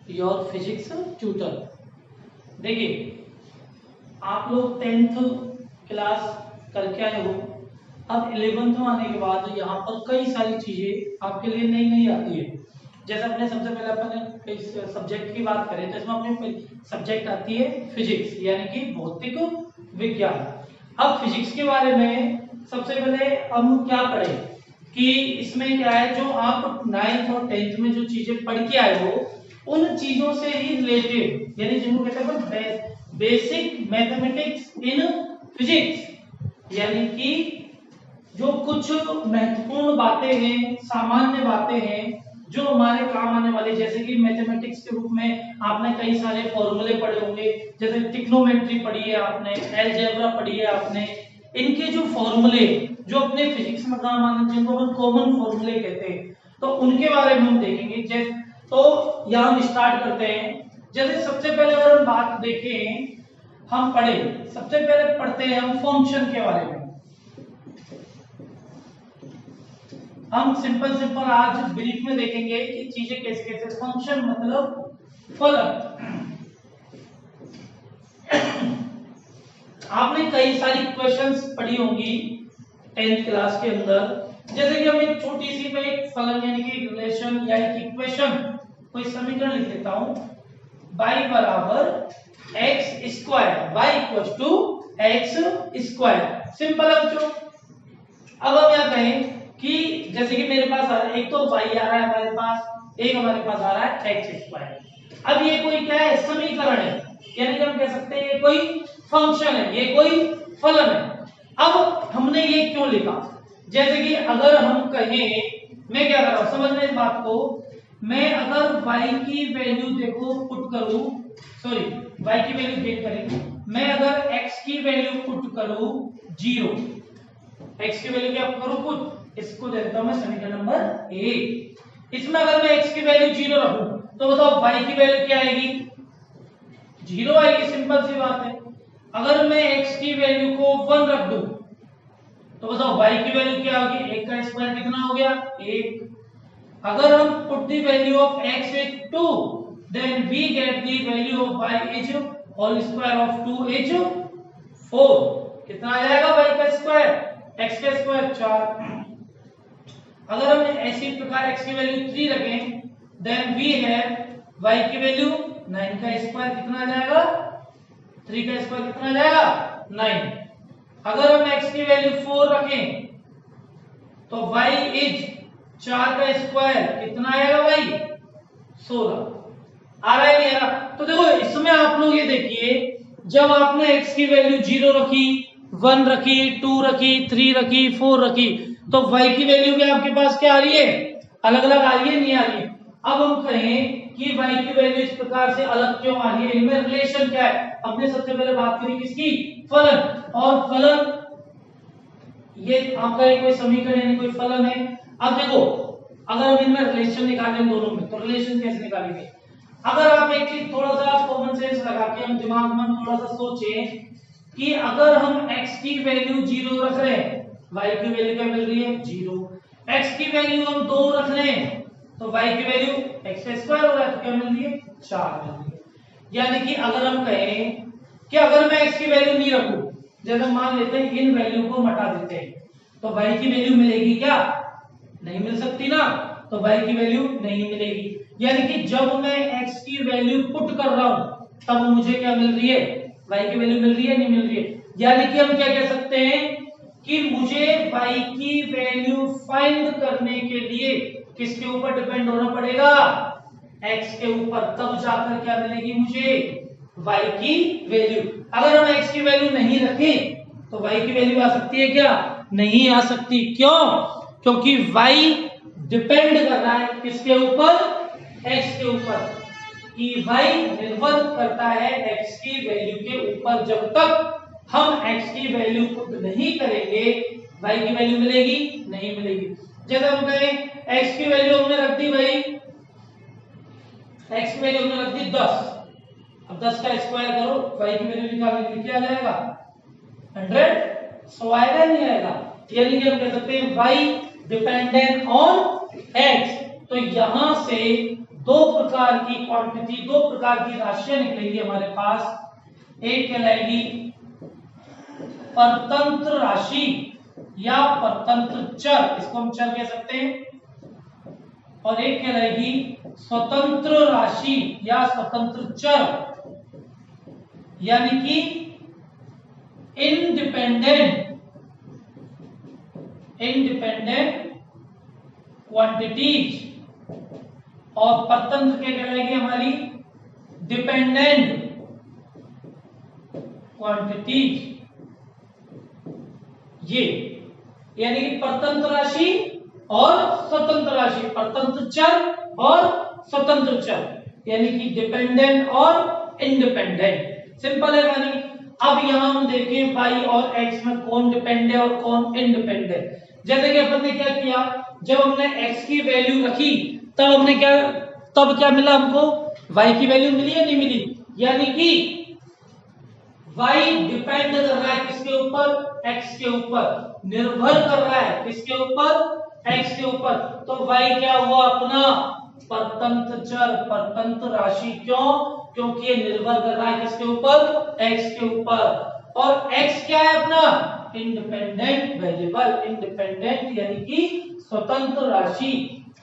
Your physics tutor. देखिए आप लोग 10th क्लास करके आए हो, अब 11th में आने के बाद यहाँ पर कई सारी चीजें आपके लिए नई नई आती है। जैसे अपने सबसे पहले अपन इस सब्जेक्ट की बात करें तो इसमें अपने सब्जेक्ट आती है फिजिक्स यानी कि भौतिक विज्ञान। अब फिजिक्स के बारे में सबसे पहले हम क्या पढ़े कि इसमें क्या है, जो आप 9th और 10th में जो चीजें पढ़ के आए हो उन चीजों से ही रिलेटेड, यानी जिनको कहते हैं बेसिक मैथमेटिक्स इन फिजिक्स, यानी कि जो कुछ महत्वपूर्ण बातें हैं, सामान्य बातें हैं जो हमारे काम आने वाले, जैसे कि मैथमेटिक्स के रूप में आपने कई सारे फॉर्मूले पढ़े होंगे, जैसे ट्रिग्नोमेट्री पढ़ी है आपने, अलजेब्रा पढ़ी है आपने। इनके जो फॉर्मूले जो अपने फिजिक्स में काम आने, जिनको हम कॉमन फॉर्मूले कहते हैं, तो उनके बारे में हम देखेंगे। जैसे तो यहाँ हम स्टार्ट करते हैं। जैसे सबसे पहले अगर हम बात देखें, हम पढ़े सबसे पहले पढ़ते हैं हम फंक्शन के बारे में। हम सिंपल आज ब्रीफ में देखेंगे कि चीजें कैसे कैसे। फंक्शन मतलब फलन। आपने कई सारी इक्वेशंस पढ़ी होंगी 10th क्लास के अंदर। जैसे कि हम एक छोटी सी में एक फलन यानी कि रिलेशन या एक इक्वेशन, कोई समीकरण लिख लेता हूं, y बराबर x square, y equal to x square. Simple है बच्चों। अब हम यहाँ कहें कि जैसे कि मेरे पास एक तो y आ रहा है हमारे पास, एक हमारे पास आ रहा है x स्क्वायर। अब ये कोई क्या है, समीकरण है, यानी कि हम कह सकते हैं ये कोई फंक्शन है, ये कोई फलन है। अब हमने ये क्यों लिखा, जैसे कि अगर हम कहें, मैं क्या कर रहा हूं समझना इस बात को, मैं अगर y की वैल्यू देखो पुट करूं, सॉरी y की वैल्यू गेट करें, मैं अगर x की वैल्यू पुट करूं 0, x की वैल्यू क्या करूं पुट, इसको देता हूं मैं समीकरण नंबर 1। इसमें अगर मैं x की वैल्यू 0 रखूं तो बताओ y की वैल्यू क्या आएगी, 0 आएगी। सिंपल सी बात है। अगर मैं x की वैल्यू को 1 रख दूं तो बताओ y की वैल्यू क्या होगी, 1 का स्क्वायर कितना हो गया 1। अगर हम put the value of x with 2 then we get the value of y is whole square of 2 is 4। कितना आ जाएगा y का स्क्वायर, x का स्क्वायर 4। अगर हम ऐसी प्रकार x की वैल्यू 3 रखें देन वी हैव y की वैल्यू 9 का स्क्वायर कितना आ जाएगा, 3 का स्क्वायर कितना आ जाएगा 9। अगर हम x की वैल्यू 4 रखें तो y इज 4 का स्क्वायर कितना आएगा भाई 16। आ रहा है नहीं आ रहा। तो देखो इसमें आप लोग ये देखिए, जब आपने x की वैल्यू 0 रखी, 1 रखी, 2 रखी, 3 रखी, 4 रखी, तो y की वैल्यू भी आपके पास क्या आ रही है, अलग अलग आ रही है, नहीं आ रही है। अब हम कहें कि y की वैल्यू इस प्रकार से अलग क्यों आ रही है, इनमें रिलेशन क्या है। हमने सबसे पहले बात करी किसकी, फलन। और फलन ये आपका एक कोई समीकरण यानी कोई फलन है। अब देखो अगर हम इनमें रिलेशन निकालें दोनों में, तो रिलेशन कैसे निकालेंगे। अगर आप एक चीज थोड़ा सा कॉमन सेंस लगा के हम दिमाग में थोड़ा सा सोचें कि अगर हम x की वैल्यू 0 रख रहे हैं, y की वैल्यू क्या मिल रही है 0। x की वैल्यू हम 2 रख रहे हैं तो y की वैल्यू x का स्क्वायर हो रहा है, तो क्या मिल रही है 4 मिल रही है। यानी कि अगर हम कहें कि अगर मैं x की वैल्यू नहीं रखूं, जैसे मान लेते हैं इन वैल्यू को हटा देते हैं, तो y की वैल्यू मिलेगी क्या, नहीं मिल सकती ना, तो y की वैल्यू नहीं मिलेगी। यानी कि जब मैं x की वैल्यू पुट कर रहा हूं तब मुझे क्या मिल रही है, y की वैल्यू मिल रही है, नहीं मिल रही है। यानी कि हम क्या कह सकते हैं कि मुझे y की वैल्यू फाइंड करने के लिए किसके ऊपर डिपेंड होना पड़ेगा, x के ऊपर, तब जाकर क्या मिलेगी मुझे y की वैल्यू। अगर हम x की वैल्यू नहीं रखें तो y की वैल्यू आ सकती है क्या, नहीं आ सकती। क्यों, क्योंकि y डिपेंड कर रहा है किसके ऊपर, x के ऊपर, कि y निर्भर करता है x की वैल्यू के ऊपर। जब तक हम x की वैल्यू पुट नहीं करेंगे y की वैल्यू मिलेगी, नहीं मिलेगी। जैसे हम कहें x की वैल्यू हमने रख दी भाई, x की वैल्यू हमने रख दी 10, अब 10 का स्क्वायर करो, y की वैल्यू निकालने क्या आ जाएगा 100, 100 आएगा नहीं आएगा। यानी कि हम कह सकते हैं y डिपेंडेंट ऑन x। तो यहां से दो प्रकार की क्वांटिटी, दो प्रकार की राशियां निकलेगी हमारे पास। एक कहलाएगी परतंत्र राशि या परतंत्र चर, इसको हम चर कह सकते हैं, और एक कहलाएगी स्वतंत्र राशि या स्वतंत्र चर, यानी कि इंडिपेंडेंट क्वांटिटीज। और परतंत्र क्या कहलाएगी हमारी डिपेंडेंट क्वांटिटीज। ये यानी कि परतंत्र राशि और स्वतंत्र राशि, परतंत्र चर और स्वतंत्र चर, यानी कि डिपेंडेंट और इंडिपेंडेंट। सिंपल है यानी। अब यहां हम देखें y और x में कौन डिपेंड है और कौन इंडिपेंडेंट। जैसे कि अपन ने क्या किया, जब हमने x की वैल्यू रखी तब क्या मिला हमको, y की वैल्यू मिली या नहीं मिली, यानी कि y डिपेंड कर रहा है किसके ऊपर, x के ऊपर, निर्भर कर रहा है किसके ऊपर, x के ऊपर। तो y क्या हुआ अपना परतंत्र चर, परतंत्र राशि। क्यों? क्योंकि ये निर्भर कर रहा है किसके ऊपर, x के ऊपर। और x क्या है अपना इंडिपेंडेंट वेरिएबल, इंडिपेंडेंट यानी कि स्वतंत्र राशि।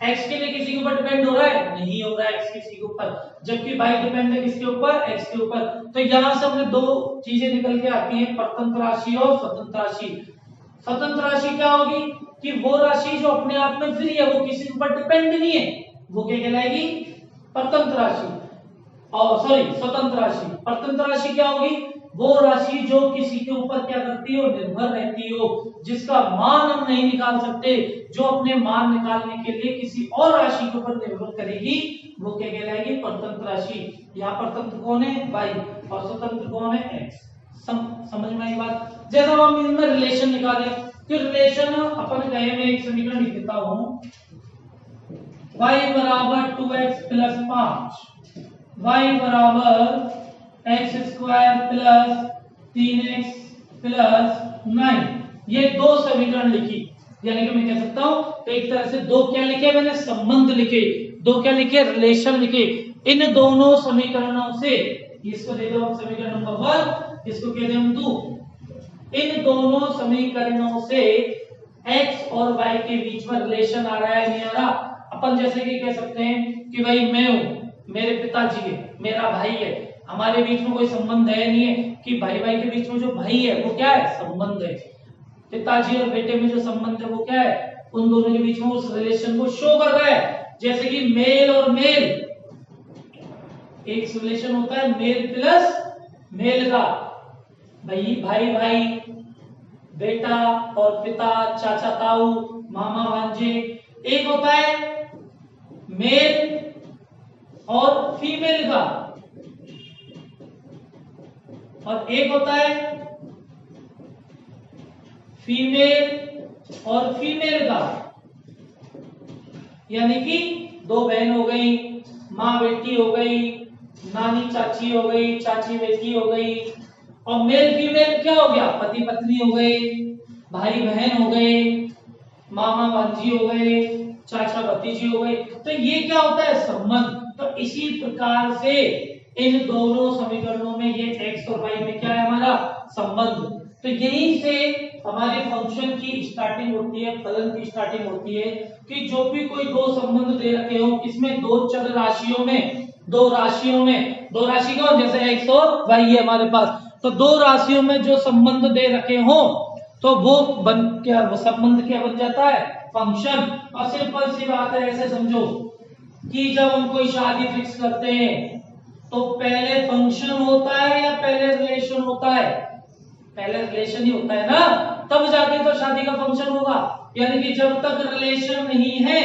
x के लिए किसी के ऊपर डिपेंड हो रहा है, नहीं हो रहा है x किसी के ऊपर, जबकि y डिपेंड है किसके ऊपर, x के ऊपर। तो यहां से हमने दो चीजें निकल के आती हैं, परतंत्र राशि और स्वतंत्र राशि। स्वतंत्र राशि क्या होगी कि वो राशि जो अपने आप में फ्री है, वो किसी के ऊपर डिपेंड नहीं है, वो क्या कहलाएगी परतंत्र राशि। और सॉरी स्वतंत्र राशि। परतंत्र राशि क्या होगी, वो राशि जो किसी के ऊपर क्या करती हो, निर्भर रहती हो, जिसका मान हम नहीं निकाल सकते, जो अपने मान निकालने के लिए किसी और राशि के ऊपर निर्भर करेगी, वो क्या कहलाएगी परतंत्र राशि। यहाँ परतंत्र कौन है y और स्वतंत्र कौन है x। समझ में आई बात। जैसा हम इनमें रिलेशन निकालें, तो रिलेशन अपन कहे, मैं एक समीकरण लिख देता हूं, y बराबर 2x प्लस 5, y बराबर x square plus 3x plus 9। ये दो समीकरण लिखी, यानी कि मैं कह सकता हूं एक तरह से दो क्या लिखे मैंने, संबंध लिखे, दो क्या लिखे, रिलेशन लिखे। इन दोनों समीकरणों से, इसको दे दो समीकरण नंबर 1, इसको कह दे हम 2। इन दोनों समीकरणों से x और y के बीच में रिलेशन आ रहा है नहीं आ रहा। अपन जैसे कि कह सकते हैं कि भाई मैं हूं, मेरे पिताजी है, मेरा भाई है, हमारे बीच में कोई संबंध है नहीं है, कि भाई भाई के बीच में जो भाई है वो क्या है, संबंध है। पिताजी और बेटे में जो संबंध है वो क्या है, उन दोनों के बीच में उस रिलेशन को शो कर रहा है। जैसे कि मेल और मेल, एक रिलेशन होता है मेल प्लस मेल का, भाई भाई भाई, बेटा और पिता, चाचा ताऊ, मामा भांजे। एक होता है मेल और फीमेल का, और एक होता है फीमेल और फीमेल का, यानी कि दो बहन हो गई, माँ बेटी हो गई, नानी चाची हो गई, चाची बेटी हो गई। और मेल फीमेल क्या हो गया, पति पत्नी हो गए, भाई बहन हो गए, मामा भांजी हो गए, चाचा भतीजी हो गए। तो ये क्या होता है, संबंध। तो इसी प्रकार से इन दोनों समीकरणों में ये x और y में क्या है हमारा संबंध। तो यहीं से हमारे फंक्शन की स्टार्टिंग होती है, फलन की स्टार्टिंग होती है, कि जो भी कोई दो संबंध दे रखे हो, इसमें दो चर राशियों में, दो राशि का जैसे x और y है हमारे पास, तो दो राशियों में जो संबंध दे रखे हो, तो वो संबंध क्या बन जाता है, फंक्शन। और सिंपल सी बात है, ऐसे समझो कि जब हम कोई शादी फिक्स करते हैं, तो पहले फंक्शन होता है या पहले रिलेशन होता है, पहले रिलेशन ही होता है ना, तब जाके तो शादी का फंक्शन होगा। यानी कि जब तक रिलेशन नहीं है,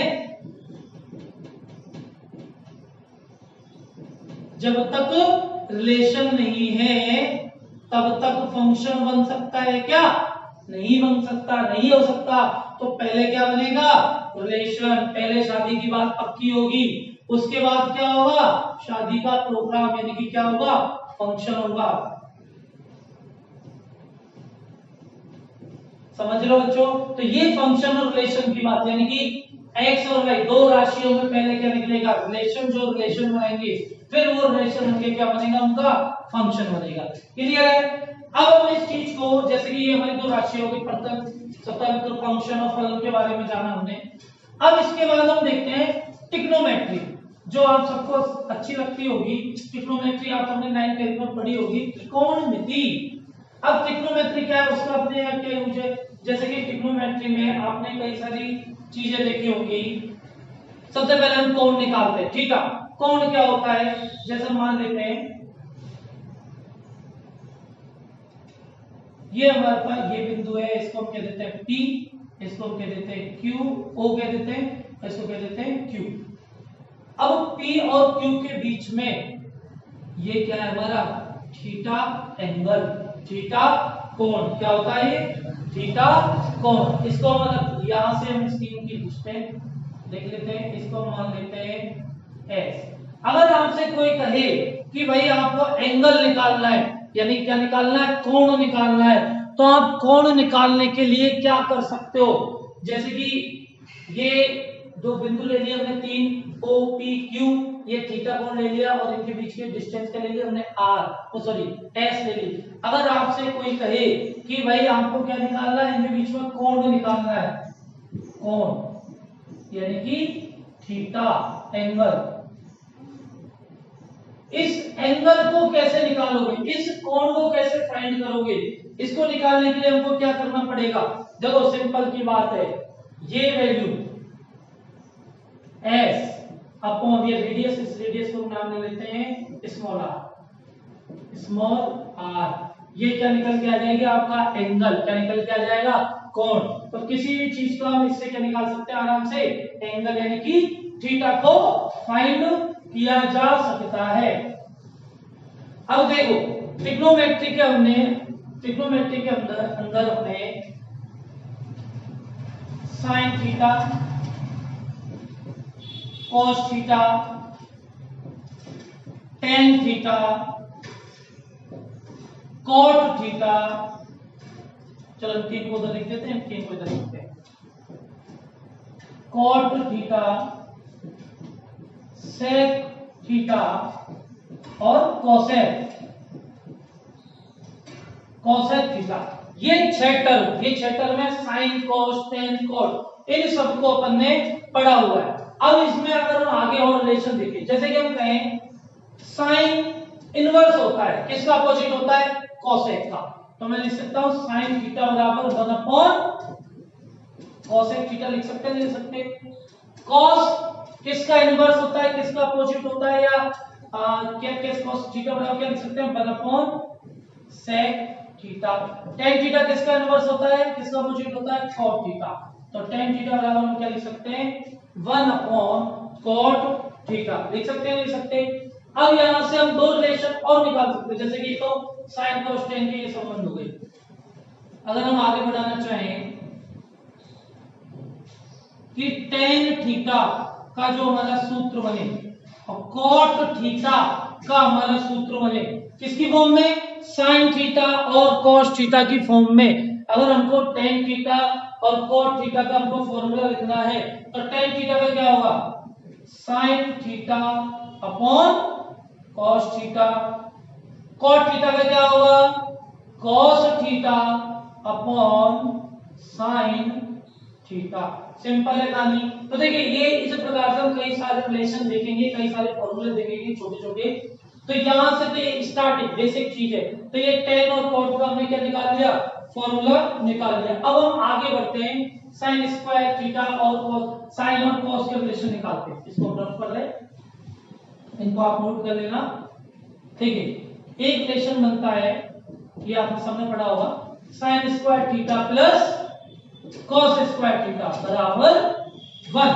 जब तक रिलेशन नहीं है तब तक फंक्शन बन सकता है क्या, नहीं बन सकता, नहीं हो सकता। तो पहले क्या बनेगा, रिलेशन। पहले शादी की बात पक्की होगी, उसके बाद क्या होगा, शादी का प्रोग्राम, यानी कि क्या होगा, फंक्शन होगा। समझ लो बच्चों। तो ये फंक्शन और रिलेशन की बात, यानी कि एक्स और वाई दो राशियों में पहले क्या निकलेगा, रिलेशन, जो रिलेशन बनाएंगे फिर वो रिलेशन उनके क्या बनेगा, उनका फंक्शन बनेगा। क्लियर है? अब हम इस चीज को, जैसे कि ये हमारी दो राशियों की प्रथम स्वतंत्र फंक्शन और फलन के बारे में जाना हमने। अब इसके बाद हम देखते हैं ट्रिग्नोमेट्री, जो आप सबको अच्छी लगती होगी। ट्रिग्नोमेट्री आप हमने 9th 10th में पढ़ी होगी, त्रिकोणमिति। अब ट्रिग्नोमेट्री क्या है, उसका अपने यहाँ क्या यूज है, जैसे कि ट्रिग्नोमेट्री में आपने कई सारी चीजें देखी होंगी। सबसे पहले हम कोण निकालते हैं, ठीक है। कोण क्या होता है, जैसे मान लेते हैं ये हमारे पास ये बिंदु है, इसको हम कह देते हैं P, इसको हम कह देते हैं Q, O कह देते हैं, इसको कह देते हैं Q। अब P और Q के बीच में ये क्या है हमारा, थीटा एंगल, थीटा कोण। क्या होता है ये, थीटा कोण। इसको मतलब यहां से हम इस तीन की डिस्टेंस देख लेते हैं, इसको मान लेते हैं S। अगर आपसे कोई कहे कि भाई आपको एंगल निकालना है, यानी क्या निकालना है, कोण निकालना है, तो आप कोण निकालने के लिए क्या कर सकते हो, जैसे कि ये दो बिंदु ले लिए हमने, 3 O P Q, ये थीटा कोण ले लिया और इनके बीच के डिस्टेंस क्या ले लिया हमने, S ले ली। अगर आपसे कोई कहे कि भाई आपको क्या निकालना है, इनके बीच में कोण निकालना है, कोण यानी कि थीटा एंगल, इस एंगल को कैसे निकालोगे, इस कोण को कैसे फाइंड करोगे, इसको निकालने के लिए हमको क्या करना पड़ेगा। देखो सिंपल की बात है, ये वैल्यू S अपॉन ये रेडियस, इस रेडियस को नाम ले लेते हैं स्मॉल r, ये क्या निकल के आ जाएगा आपका एंगल, क्या निकल के आ जाएगा, कोण। तो किसी भी चीज को हम इससे क्या निकाल सकते हैं आराम से, एंगल यानी कि थीटा को फाइंड किया जा सकता है। अब देखो ट्रिग्नोमेट्री के अंदर हमने sine theta, cos theta, tan theta, cot theta, चलो तीन को उधर लिख देते हैं, तीन को इधर लिखते हैं, कॉट थीटा, सेक थीटा और कोसेक थीटा, ये छह टर्म में साइन, कॉस, टेन, कॉट, इन सबको अपन ने पढ़ा हुआ है। अब इसमें अगर हम आगे और रिलेशन देखें, जैसे कि हम कहें साइन इनवर्स होता है, किसका अपोजिट होता है, कोसेक का, तो मैं लिख सकता हूं साइन थीटा बराबर 1 अपॉन कोसेक थीटा, लिख सकते हैं, लिख सकते। कॉस किसका इनवर्स होता है, किसका अपोजिट होता है, या क्या कॉस थीटा बराबर क्या लिख सकते हैं, 1 upon sec theta. Tan theta किसका इनवर्स होता है, किसका अपोजिट होता है, कॉट थीटा, तो टेन थीटा बराबर हम क्या लिख सकते हैं, 1 अपॉन कॉट थीटा, लिख सकते हैं, लिख सकते हैं। अब यहां से हम दो रिलेशन और निकाल सकते हैं, जैसे कि तो साइन कॉस टेन के ये संबंध हो गए। अगर हम आगे बढ़ाना चाहें कि टेन थीटा का जो हमारा सूत्र बने और कॉट थीटा का हमारा सूत्र बने, किसकी फॉर्म में, साइन थीटा और कॉस थीटा की फॉर्म में। अगर हमको टेन थीटा और कॉट थीटा का हमको फॉर्मूला लिखना है, तो टेन थीटा का क्या होगा, sine theta upon cos theta, cot theta का क्या होगा, cos theta upon sine theta. Simple है कहानी। तो देखिए ये इस प्रकार से हम कई सारे रिलेशन देखेंगे, कई सारे फॉर्मूले देखेंगे छोटे छोटे। तो यहां से तो ये स्टार्टिंग बेसिक चीज है, तो ये टेन और कॉट का हमने क्या निकाल लिया, फॉर्मूला निकाल लिया। अब हम आगे बढ़ते हैं, साइन स्क्वायर थीटा और साइन और कॉस के रिलेशन निकालते हैं। इसको हम रफ कर रहे हैं, इनको आप नोट कर लेना, ठीक है। एक रिलेशन बनता है, ये आपने सामने पढ़ा होगा, sign square theta plus cos square theta बराबर 1।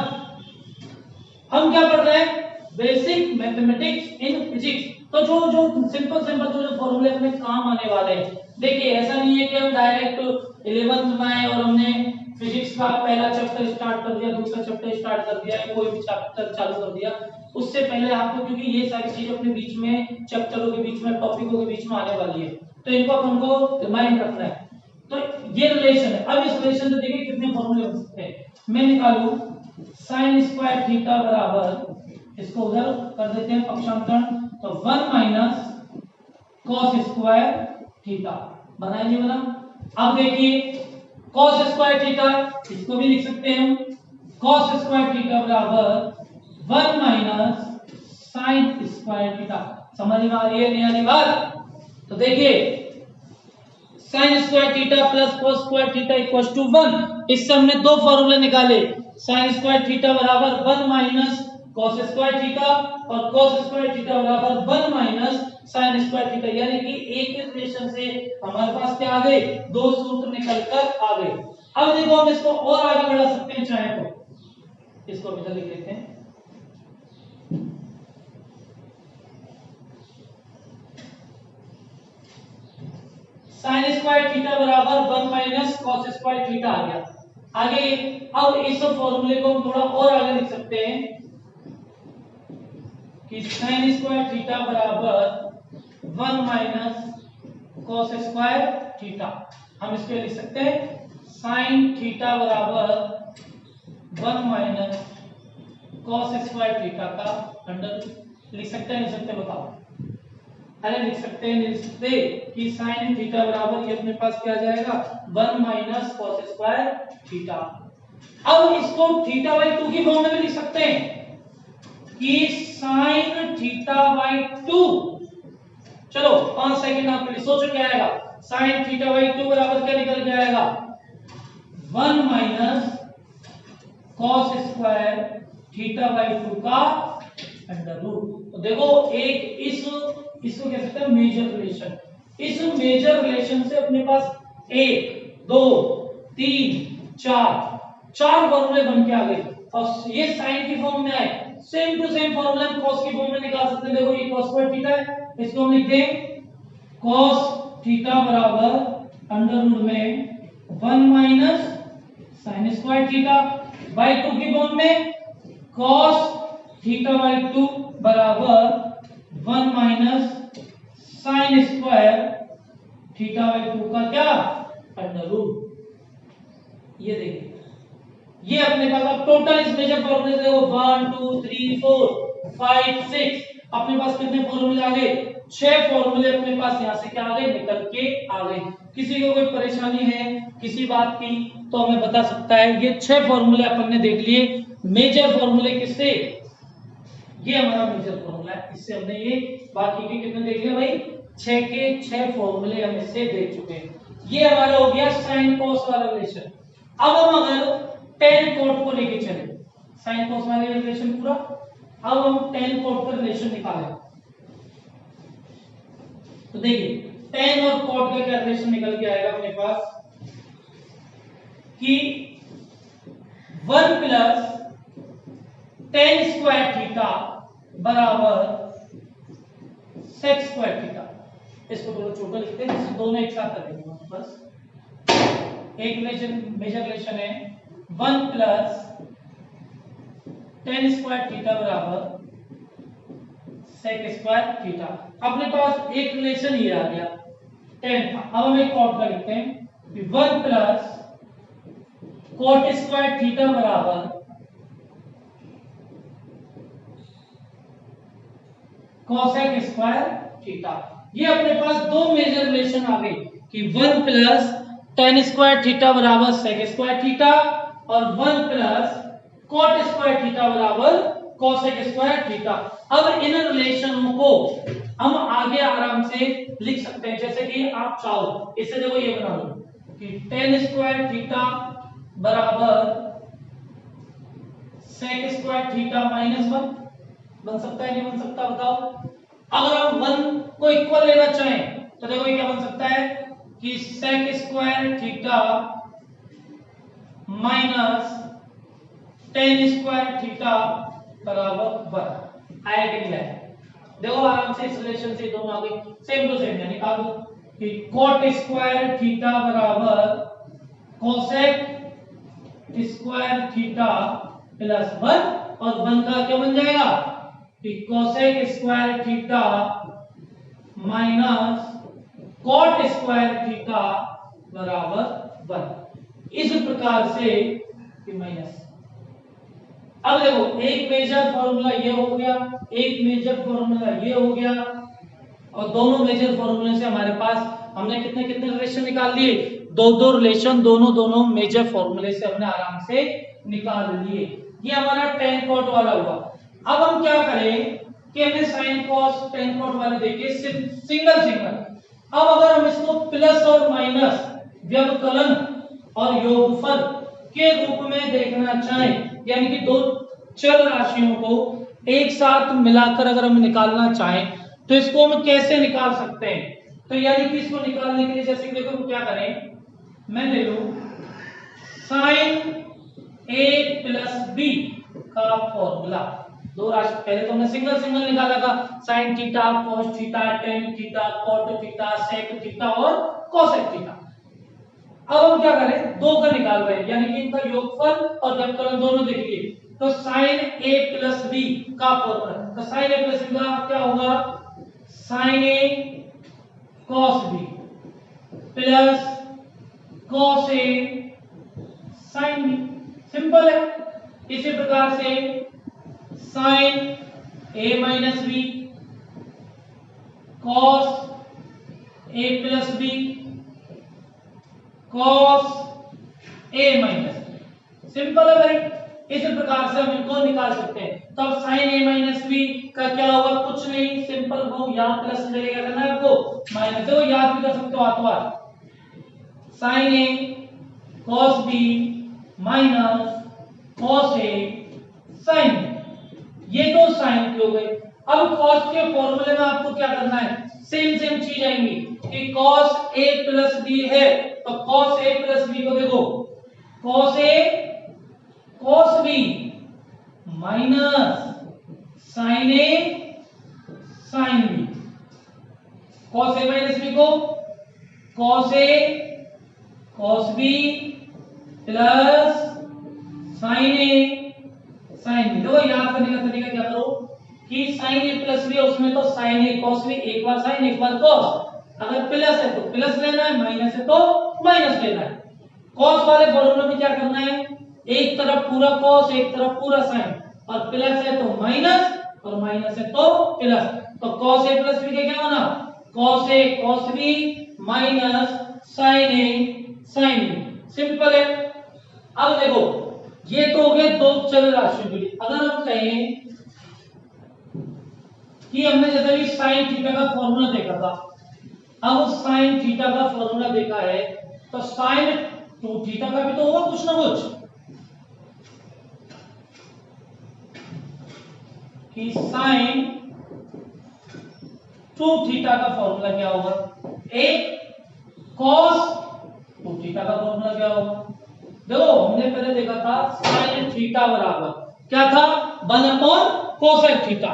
हम क्या पढ़ रहे हैं, बेसिक मैथमेटिक्स इन फिजिक्स। तो जो सिंपल जो फॉर्मूले अपने काम आने वाले हैं, देखिए ऐसा नहीं है कि हम डायरेक्ट 11th में आए और हमने फिजिक्स का पहला चैप्टर स्टार्ट कर दिया, दूसरा चैप्टर स्टार्ट कर दिया, कोई भी चैप्टर चालू कर दिया। उससे पहले आपको, क्योंकि ये सारी चीजें अपने बीच में चैप्टरों के बीच में, टॉपिकों के बीच में आने वाली है, तो इनको अपन को रिमाइंड रखना है। तो ये रिलेशन है। अब इस रिलेशन से देखिए कितने फॉर्मूले बन सकते हैं। मैं निकालूं साइन स्क्वायर थीटा बराबर, इसको उधर कर देते हैं पक्षांतरण, तो 1 माइनस कॉस स्क्वायर थीटा। बनाया नहीं बना? अब देखिए कॉस स्क्वायर थीटा, इसको भी लिख सकते हैं हम, कॉस स्क्वायर थीटा बराबर 1 माइनस साइन स्क्वायर थीटा। समझ में आ रही है नहीं आ रही बात? तो देखिए sine square theta plus cos square theta equal to 1। इससे हमने दो फॉर्मूले निकाले, साइन स्क्वायर थीटा बराबर 1 माइनस कॉस स्क्वायर थीटा और कॉस स्क्वायर थीटा बराबर 1 माइनस साइन स्क्वायर थीटा, यानी कि एक ही रिलेशन से हमारे पास क्या आ गए, दो सूत्र निकलकर आ गए। अब देखो हम इसको और आगे बढ़ा सकते हैं चाहे तो, इसको इधर लिख लेते हैं, साइन स्क्वायर थीटा बराबर 1 माइनस कॉस स्क्वायर थीटा आ गया आगे। अब इस फॉर्मूले को हम थोड़ा और आगे लिख सकते हैं कि साइन स्क्वायर थीटा बराबर 1 माइनस कॉस स्क्वायर थीटा। हम इसको लिख सकते हैं साइन थीटा बराबर 1 माइनस कॉस स्क्वायर थीटा का अंडर। लिख सकते हैं नहीं सकते बताओ? अरे लिख सकते हैं नहीं लिख सकते कि साइन थीटा बराबर ये अपने पास क्या जाएगा 1 माइनस कॉस स्क्वायर थीटा। अब इसको थीटा बाई 2 की फॉर्म में भी लिख सकते हैं कि साइन थीटा बाई 2। चलो 5 सेकंड आप सोचो क्या आएगा, साइन थीटा बाई 2 बराबर क्या निकल के आएगा 1 minus cos square theta by 2 का अंडर रूट। तो देखो एक इसको कह सकते हैं मेजर रिलेशन। इस मेजर रिलेशन से अपने पास 1 2 3 4 फॉर्मूले बन के आ गए और ये साइन की फॉर्म में आए, सेम टू सेम फॉर्मूला हम कॉस की फॉर्म में निकाल सकते हैं। देखो ये cos स्क्वायर थीटा है, इसको हम लिख दें cos थीटा बराबर अंडर रूट में 1 minus sign square theta by 2 की फॉर्म में cos थीटा बाई 2 बराबर 1 minus sign square theta by 2 का क्या अंडर रूट। ये देखिए ये अपने पास अब टोटल इस मेजर फॉर्मूले से देखो 1 2 3 4 5 6 अपने पास कितने फॉर्मूले आ गए, 6 फॉर्मूले अपने पास यहां से क्या आ गए निकल के आ गए। किसी को कोई परेशानी है किसी बात की तो हमें बता सकता है। ये 6 फॉर्मूले अपन ने देख लिए, मेजर फॉर्मूले किससे, ये हमारा मेजर फॉर्मूला है, इससे हमने ये बाकी के कितने देख लिया भाई 6 के 6 फॉर्मूले हम इससे देख चुके हैं। ये हमारा हो गया साइन कॉस वाला रिलेशन। अब हम अगर tan cot को लेके चले, साइन कॉस वाला रिलेशन पूरा, अब हम tan cot का रिलेशन निकालें तो देखिए tan और cot का क्या रिलेशन निकल के आएगा अपने पास कि 1 प्लस tan स्क्वायर थीटा बराबर sec स्क्वायर थीटा। इसको थोड़ा छोटा लिखते हैं, दोनों एक साथ करेंगे बस। एक रिलेशन मेजर रिलेशन है 1 प्लस tan स्क्वायर थीटा बराबर sec स्क्वायर थीटा। अपने पास एक रिलेशन ये आ गया tan था। अब हम एक cot का लिखते हैं कि 1 प्लस cot स्क्वायर थीटा बराबर cosec स्क्वायर थीटा। ये अपने पास दो मेजर रिलेशन आ गए कि 1 प्लस tan स्क्वायर थीटा बराबर sec स्क्वायर थीटा और 1 प्लस cot स्क्वायर थीटा बराबर cosec स्क्वायर थीटा। अब इन रिलेशनों को हम आगे आराम से लिख सकते हैं, जैसे कि आप चाहो इससे देखो ये बना लो कि tan स्क्वायर थीटा बराबर sec स्क्वायर थीटा माइनस 1 बन सकता है नहीं बन सकता बताओ? अगर हम 1 को इक्वल लेना चाहें तो देखो ये क्या बन सकता है कि sec square theta minus tan square theta बराबर 1 आया कि नहीं आया? देखो आराम से इस रिलेशन से दोनों आ गए सेम टू सेम, यानी निकालो कि cot स्क्वायर थीटा बराबर cosec स्क्वायर थीटा प्लस 1 और 1 का क्या बन जाएगा कि cosec square theta minus cot square theta बराबर 1। इस प्रकार से कि माइनस अब देखो एक मेजर फॉर्मूला ये हो गया, एक मेजर फॉर्मूला ये हो गया, और दोनों मेजर फॉर्मूले से हमारे पास हमने कितने कितने रिलेशन निकाल लिए, दो दो रिलेशन दोनों मेजर फॉर्मूले से हमने आराम से निकाल लिए। ये हमारा tan cot वाला हुआ। अब हम क्या करें कि हमने sin cos tan cot वाले देखे सिंगल सिंगल। अब अगर हम इसको प्लस और माइनस व्यवकलन और योगफल के रूप में देखना चाहें, यानी कि दो चर राशियों को एक साथ मिलाकर अगर हम निकालना चाहें तो इसको हम कैसे निकाल सकते हैं। तो यानी कि इसको निकालने के लिए जैसे कि देखो क्या करें, मैं ले लूं sin a प्लस b का फॉर्मूला। दो राशि पहले तो हमने सिंगल सिंगल निकाला था, sin theta cos theta tan theta cot theta sec theta और cosec थीटा। अब हम क्या करें, दो का निकाल रहे हैं, यानी कि इनका योगफल और व्यवकलन दोनों देख लिए। तो sin a प्लस b का फॉर्मूला, तो sin a प्लस b का क्या होगा, sin a cos b plus cos a sin b। Simple है। इसी प्रकार से sin a minus b cos a plus b cos a minus b। Simple है भाई। इस प्रकार से हम इनको निकाल सकते हैं। तो अब sin a माइनस b का क्या होगा, कुछ नहीं, सिंपल वो यहाँ प्लस लगेगा करना है आपको, माइनस है वो याद भी कर सकते हो हाथों हाथ। sin a cos b minus cos a sin b। ये तो sin के हो गए। अब cos के फॉर्मूले में आपको क्या करना है, सेम सेम चीज आएंगी कि cos a प्लस b है तो cos a प्लस b को देखो cos a cos b minus sin a sin b। cos a minus b को cos a cos b plus sin a sin b। देखो याद करने का तरीका क्या करो कि sin a प्लस b है उसमें तो sin a cos b, एक बार sin एक बार cos। अगर प्लस है तो प्लस लेना है, माइनस है तो माइनस लेना है। cos वाले फॉर्मूले में क्या करना है, एक तरफ पूरा cos एक तरफ पूरा sin, और प्लस है तो माइनस और माइनस है तो प्लस। तो cos a प्लस b का क्या होना, cos a cos b minus sin a sin b। Simple है। अब देखो ये तो हो गए दो चल राशियों के लिए। अगर हम कहें कि हमने जैसे भी sin थीटा का फॉर्मूला देखा था, अब sin थीटा का फॉर्मूला देखा है तो sin 2 थीटा का भी तो होगा कुछ ना कुछ, कि sin 2 थीटा का फॉर्मूला क्या होगा, एक cos 2 थीटा का फॉर्मूला क्या होगा। देखो हमने पहले देखा था sin थीटा बराबर क्या था, 1 cosec थीटा,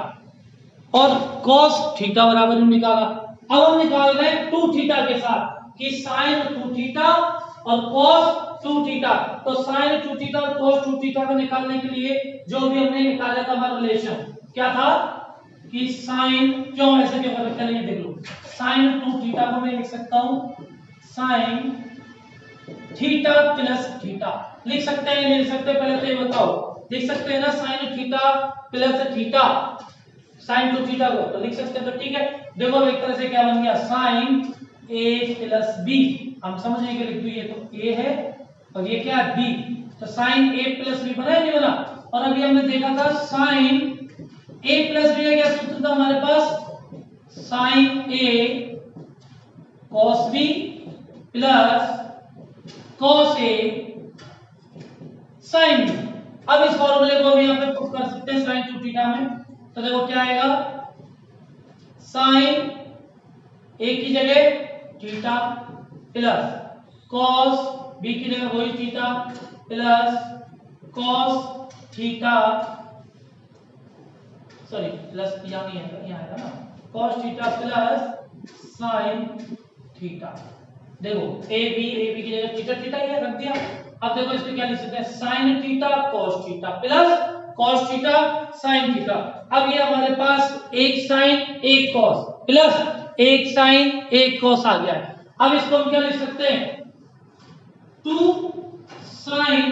और cos थीटा बराबर निकाला। अब हम निकाल रहे हैं 2 थीटा के साथ कि sin 2 थीटा और cos 2 थीटा। तो sin 2 थीटा और cos 2 थीटा को निकालने के लिए जो भी हमने निकाला था हमारा रिलेशन क्या था कि sin, क्यों ऐसे क्यों कर चलिए देख लो, sin 2 थीटा को मैं लिख सकता हूं sin थीटा प्लस थीटा। लिख सकते हैं नहीं लिख सकते, पहले तो ये बताओ, लिख सकते हैं ना sin theta plus theta, sin 2 theta को तो लिख सकते हैं, तो ठीक है। देखो एक तरह से क्या बन गया sin a प्लस b, हम समझने के लिए ये तो a है और ये क्या है b, तो sin a प्लस b बना है नहीं बना। और अभी हमने देखा था sin a प्लस b का क्या सूत्र था हमारे पास, sin a cos b plus cos a sin b। अब इस फॉर्मूले को हम यहाँ पे पुट कर सकते हैं sin 2 थीटा में, तो देखो क्या आएगा, sin a की जगह थीटा प्लस cos b की जगह वही theta plus cos theta, sorry plus यहाँ नहीं है, यहाँ आएगा ना, cos theta plus sin theta. देखो a b की जगह थीटा थीटा ये रख दिया। अब देखो इसमें क्या लिख सकते हैं, sin theta cos theta plus cos theta sin theta. अब ये हमारे पास एक sin एक cos प्लस एक sin एक cos आ गया है। अब इसको हम क्या लिख सकते हैं, 2 sin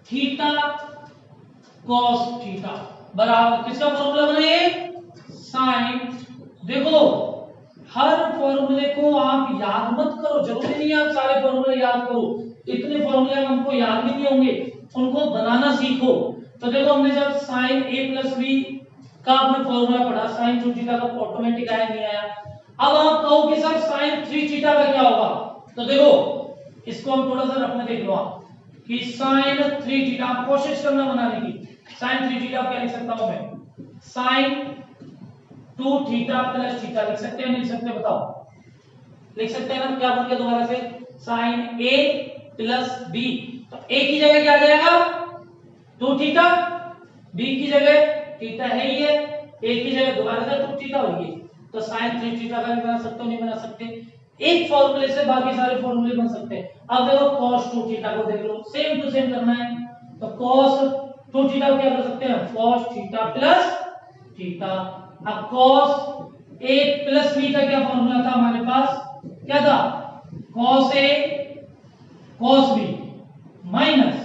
थीटा cos थीटा बराबर किसका फॉर्मूला बना ये sin। देखो हर फॉर्मूले को आप याद मत करो, जरूरी नहीं है आप सारे फॉर्मूले याद करो, इतने फॉर्मूले हमको याद भी नहीं होंगे, उनको बनाना सीखो। तो देखो हमने जब sin a प्लस b का आपने फॉर्मूला पढ़ा, sin 2 थीटा का ऑटोमेटिक आया नहीं आया। अब आप कहो कि सर sin 3 थीटा का क्या होगा, तो देखो इसको हम थोड़ा सा रखने देख लो आप कि sin 3 थीटा, कोशिश करना बनाने की। sin 3 थीटा क्या लिख सकता हूं मैं, sin 2 थीटा प्लस थीटा लिख सकते हैं नहीं लिख सकते बताओ, लिख सकते हैं ना, क्या बन गया दोबारा से sin a प्लस b, तो a की जगह क्या आ जाएगा 2 थीटा, b की जगह थीटा है ही है, a की जगह दोबारा से 2 थीटा होगी, तो sin 3 थीटा का भी बना सकते हो नहीं बना सकते, एक फॉर्मूले से बाकी सारे फॉर्मूले बन सकते हैं। अब देखो cos 2 थीटा को देख लो, सेम टू सेम करना है, तो cos 2 थीटा को क्या कर सकते हैं cos थीटा प्लस थीटा। अब cos a प्लस b का क्या फॉर्मूला था हमारे पास, क्या था cos a cos b minus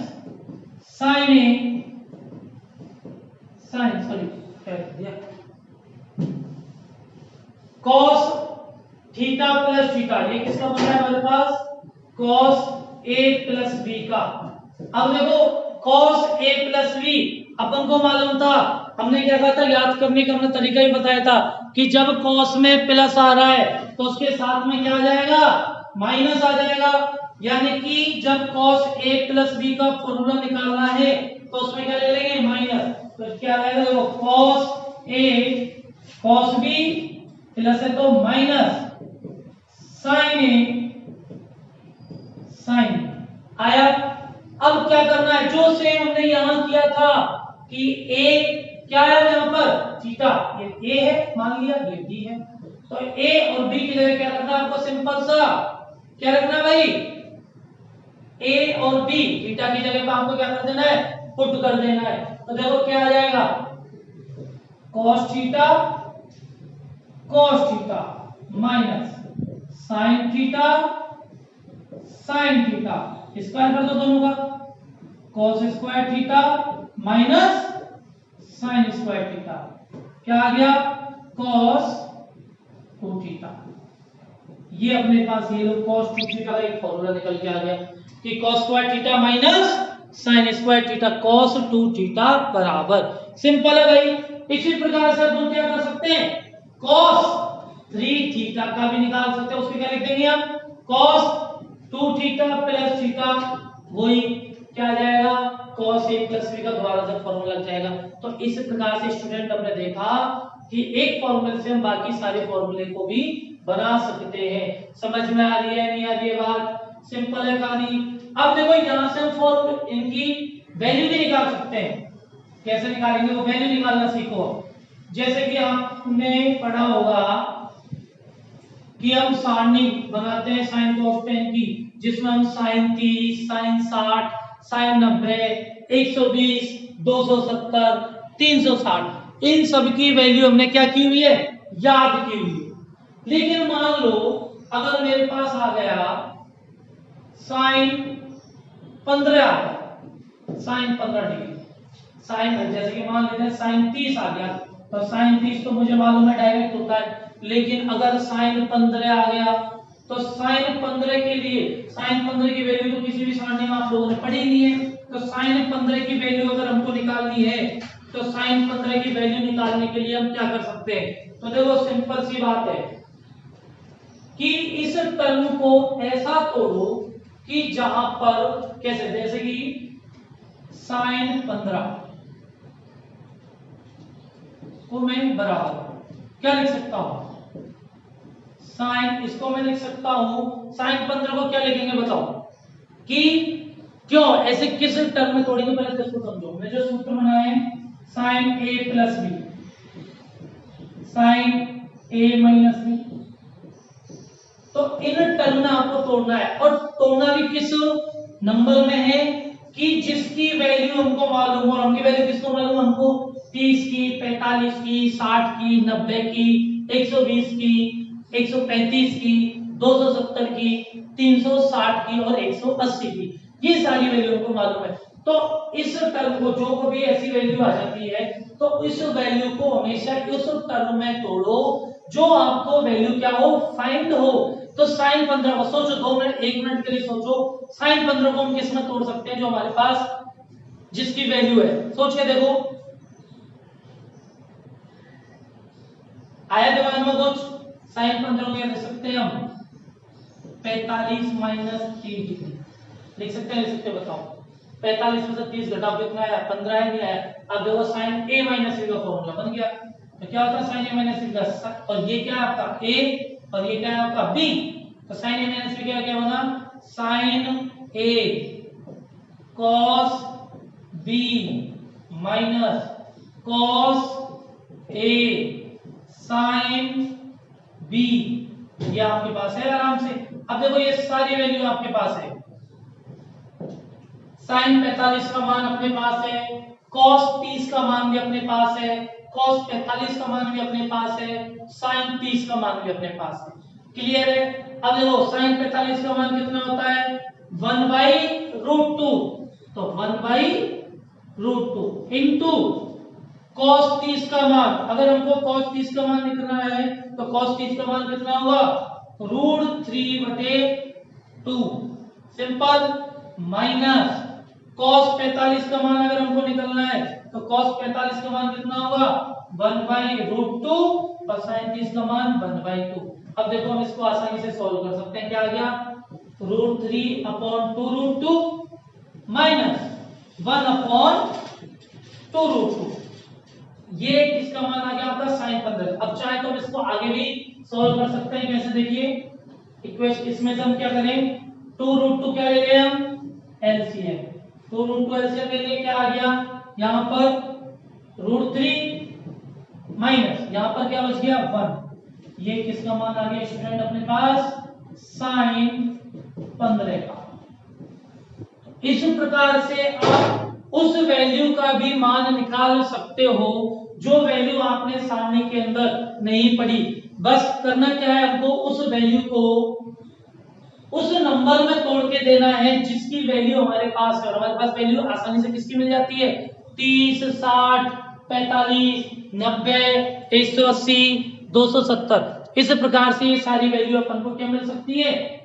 sin a sin sorry दिया cos थीटा प्लस थीटा, ये किसका बन रहा है हमारे पास cos a प्लस b का। अब देखो cos a प्लस b अपन को मालूम था, हमने क्या कहा था, याद करने का हमने तरीका ही बताया था कि जब cos में प्लस आ रहा है तो उसके साथ में क्या आ जाएगा माइनस आ जाएगा, यानी कि जब cos a प्लस b का फॉर्मूला निकालना है तो उसमें क्या ले लेंगे माइनस, तो क्या आएगा देखो cos a cos b plus है तो माइनस sin a sin आया। अब क्या करना है, जो सेम हमने यहां किया था कि a क्या है यहां पर थीटा, ये a है मान लिया, ये b है, तो a और b की जगह क्या रखना है आपको, सिंपल सा क्या रखना है भाई, a और b थीटा की जगह पे आपको क्या कर देना है पुट कर देना है, तो देखो क्या आ जाएगा cos theta minus sin theta square कर दो दोनों का, cos square theta minus sin square theta, क्या आ गया cos 2 थीटा। ये अपने पास ये लो cos 2 थीटा का एक फॉर्मूला निकल के आ गया कि cos square theta minus sin square theta cos 2 theta बराबर, सिंपल है भाई। इसी प्रकार से हम क्या कर सकते हैं cos 3 थीटा का भी निकाल सकते हैं, उसके क्या लिख देंगे हम cos 2 थीटा प्लस थीटा, वही क्या आ जाएगा cos a प्लस b का दोबारा से फॉर्मूला लग जाएगा। तो इस प्रकार से स्टूडेंट हमने देखा कि एक फॉर्मूले से हम बाकी सारे फॉर्मूले को भी बना सकते हैं। समझ में आ रही है नहीं आ रही है बात, सिंपल है कहानी। अब देखो यहां से हम फॉर्मूले इनकी वैल्यू भी निकाल सकते हैं, कैसे निकालेंगे वो वैल्यू निकालना सीखो। जैसे कि आपने पढ़ा होगा कि हम सारणी बनाते हैं sin cos tan की, जिसमें हम sin 30 sin 60 sin 90 120 270 360 इन सब की वैल्यू हमने क्या की हुई है याद की हुई है। लेकिन मान लो अगर मेरे पास आ गया sin 15 आ गया, sin 15 डिग्री, sin जैसे कि मान लेते हैं sin 30 आ गया, तो sin 30 तो मुझे मालूम है डायरेक्ट होता है, लेकिन अगर sin 15 आ गया तो sin 15 के लिए sin 15 की वैल्यू तो किसी भी सारणी में आप लोगों ने पढ़ी नहीं है, तो sin 15 की वैल्यू अगर हमको निकालनी है तो sin 15 की वैल्यू निकालने के लिए हम क्या कर सकते हैं, तो देखो सिंपल सी बात है कि इस टर्म को ऐसा तोड़ो कि जहां पर कैसे, जैसे कि sin 15 को मैं बराबर क्या लिख सकता हूं साइन, इसको मैं लिख सकता हूं sin 15 को क्या लिखेंगे बताओ कि क्यों ऐसे किस टर्म में तोड़ेंगे, पहले तो इसको समझो। मैं जो सूत्र बनाया है sin a plus b sin a minus b, तो इन टर्म में आपको तोड़ना है, और तोड़ना भी किस नंबर में है कि जिसकी वैल्यू हमको मालूम, और हमकी वैल्यू किसको मालूम हमको 30 की 45 की 60 की 90 की 120 की 135 की 270 की 360 की और 180 की, ये सारी वैल्यू हमको मालूम है। तो इस टर्म को जो कभी ऐसी वैल्यू आ जाती है तो इस वैल्यू को हमेशा उस टर्म में तोड़ो जो आपको वैल्यू क्या हो, फाइंड हो। तो साइन 15 को सोचो, 2 मिनट 1 मिनट के लिए सोचो, साइन 15 को हम किस में तोड़ सकते हैं जो हमारे पास जिसकी वैल्यू है, सोच के देखो, आया दिमाग में कुछ? साइन 15 को क्या लिख सकते हैं हम? 45 माइनस 30 डिग्री लिख सकते हैं, लिख सकते हैं, बताओ 45 में से 30 घटाओ कितना आया? 15 है, नहीं आया? अब देखो साइन a माइनस b का फॉर्मूला बन गया, तो क्या होता है साइन a माइनस b का, और ये क्या है आपका a और ये क्या है आपका b, तो साइन a माइनस b क्या बना? Sine a cos b minus cos a sine b, ये आपके पास है आराम से। अब देखो ये सारी वैल्यू आपके पास है, साइन 45 का मान अपने पास है, cos 30 का मान भी अपने पास है, cos 45 का मान भी अपने पास है, साइन 30 का मान भी अपने पास है। क्लियर है? अब देखो साइन 45 का मान कितना होता है? 1/√2, तो 1/√2 इनटू cos 30 का मान, अगर हमको cos 30 का मान निकलना है तो cos 30 का मान कितना होगा? √3/2 सिंपल, माइनस cos 45 का मान अगर हमको निकलना है तो cos 45 का मान कितना होगा? 1/√2 और sin 30 का मान 1/2। अब देखो हम इसको आसानी से सॉल्व कर सकते हैं, क्या आ गया? √3/2√2 माइनस 1/2√2, ये किसका मान आ गया आपका? sin 15। अब चाहे तो हम इसको आगे भी सॉल्व कर सकते हैं, कैसे देखिए, इक्वेशन इसमें से हम क्या करें, 2√2 क्या ले रहे हैं हम? एलसीएम, 2√2 एलसीएम ले लिए, क्या आ गया यहां पर? √3 माइनस यहां पर क्या बच गया? 1, ये किसका मान आ गया स्टूडेंट अपने पास? sin 15 का। इस प्रकार से आप उस वैल्यू का भी मान निकाल सकते हो जो वैल्यू आपने सारणी के अंदर नहीं पढ़ी। बस करना क्या है, हमको उस वैल्यू को उस नंबर में तोड़ के देना है जिसकी वैल्यू हमारे पास है, और हमारे पास वैल्यू आसानी से किसकी मिल जाती है? 30, 60, 45, 90, 180, 270, इस प्रकार से ये सारी वैल्यू अपन को क्या मिल सकती है?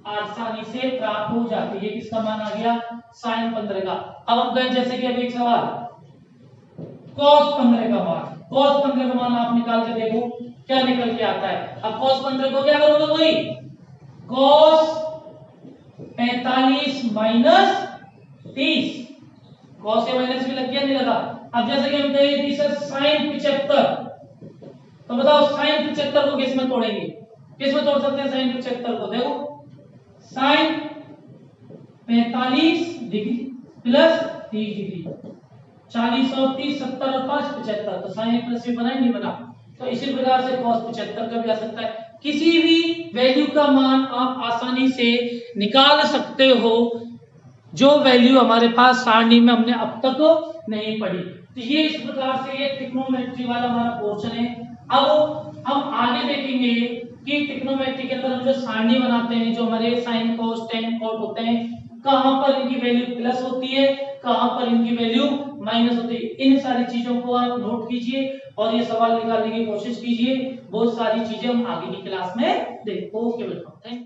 आसानी से प्राप्त हो जाती है। ये किसका मान आ गया? sin 15 का। अब हम कहें जैसे कि अभी एक सवाल, cos 15 का मान, cos 15 का मान आप निकाल के देखो क्या निकल के आता है। अब cos 15 को क्या करोगे भाई? cos 45 माइनस 30, cos से माइनस भी लग गया, नहीं लगा? अब जैसे कि हम कहें sin 75, तो बताओ sin 75 को किस में तोड़ेंगे? किस में तोड़ सकते हैं sin 75 को? देखो sin 45 डिग्री प्लस 30 डिग्री, 40 और 30, 70 और 5 75, तो sin प्लस भी बना ही नहीं बना। तो इसी प्रकार से cos 75 का भी आ सकता है। किसी भी वैल्यू का मान आप आसानी से निकाल सकते हो जो वैल्यू हमारे पास सारणी में हमने अब तक नहीं पढ़ी। तो ये इस प्रकार से ये ट्रिग्नोमेट्री वाला हमारा पोर्शन है। अब हम आगे देखेंगे कि ट्रिग्नोमेट्री के अंदर हम जो सारणी बनाते हैं, जो हमारे साइन कोस टेन कोट होते हैं, कहां पर इनकी वैल्यू प्लस होती है, कहां पर इनकी वैल्यू माइनस होती है, इन सारी चीजों को आप नोट कीजिए और ये सवाल निकालने की कोशिश कीजिए। बहुत सारी चीजें हम आगे की क्लास में देखो। Okay welcome.